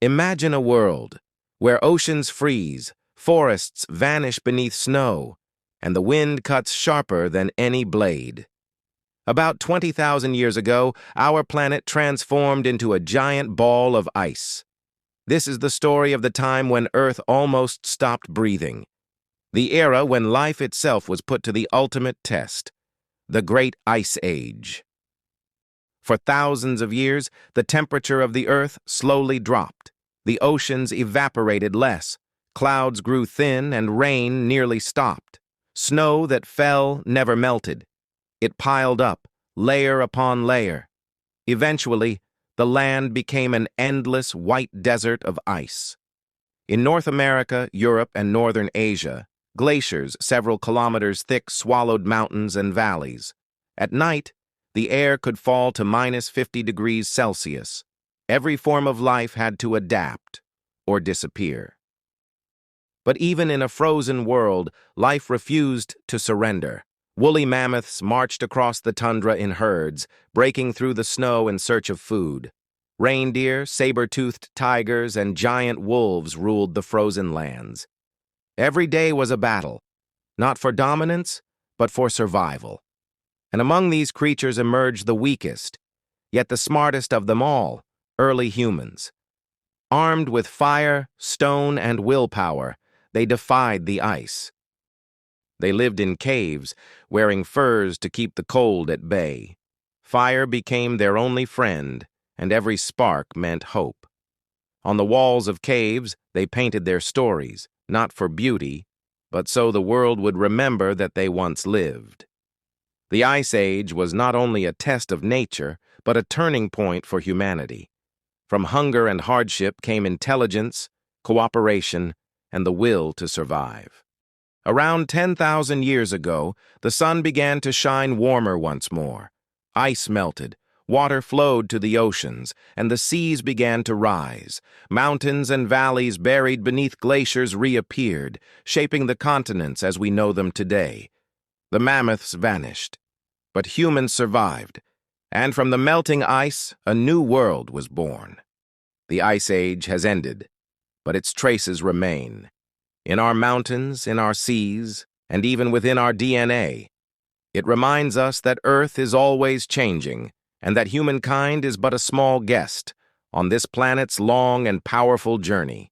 Imagine a world where oceans freeze, forests vanish beneath snow, and the wind cuts sharper than any blade. About 20,000 years ago, our planet transformed into a giant ball of ice. This is the story of the time when Earth almost stopped breathing, the era when life itself was put to the ultimate test, the Great Ice Age. For thousands of years, the temperature of the Earth slowly dropped. The oceans evaporated less, clouds grew thin, and rain nearly stopped. Snow that fell never melted. It piled up, layer upon layer. Eventually, the land became an endless white desert of ice. In North America, Europe, and northern Asia, glaciers several kilometers thick swallowed mountains and valleys. At night, the air could fall to -50 degrees Celsius. Every form of life had to adapt or disappear. But even in a frozen world, life refused to surrender. Woolly mammoths marched across the tundra in herds, breaking through the snow in search of food. Reindeer, saber-toothed tigers, and giant wolves ruled the frozen lands. Every day was a battle, not for dominance, but for survival. And among these creatures emerged the weakest, yet the smartest of them all, early humans. Armed with fire, stone, and willpower, they defied the ice. They lived in caves, wearing furs to keep the cold at bay. Fire became their only friend, and every spark meant hope. On the walls of caves, they painted their stories, not for beauty, but so the world would remember that they once lived. The Ice Age was not only a test of nature, but a turning point for humanity. From hunger and hardship came intelligence, cooperation, and the will to survive. Around 10,000 years ago, the sun began to shine warmer once more. Ice melted, water flowed to the oceans, and the seas began to rise. Mountains and valleys buried beneath glaciers reappeared, shaping the continents as we know them today. The mammoths vanished, but humans survived, and from the melting ice, a new world was born. The Ice Age has ended, but its traces remain. In our mountains, in our seas, and even within our DNA. It reminds us that Earth is always changing, and that humankind is but a small guest on this planet's long and powerful journey.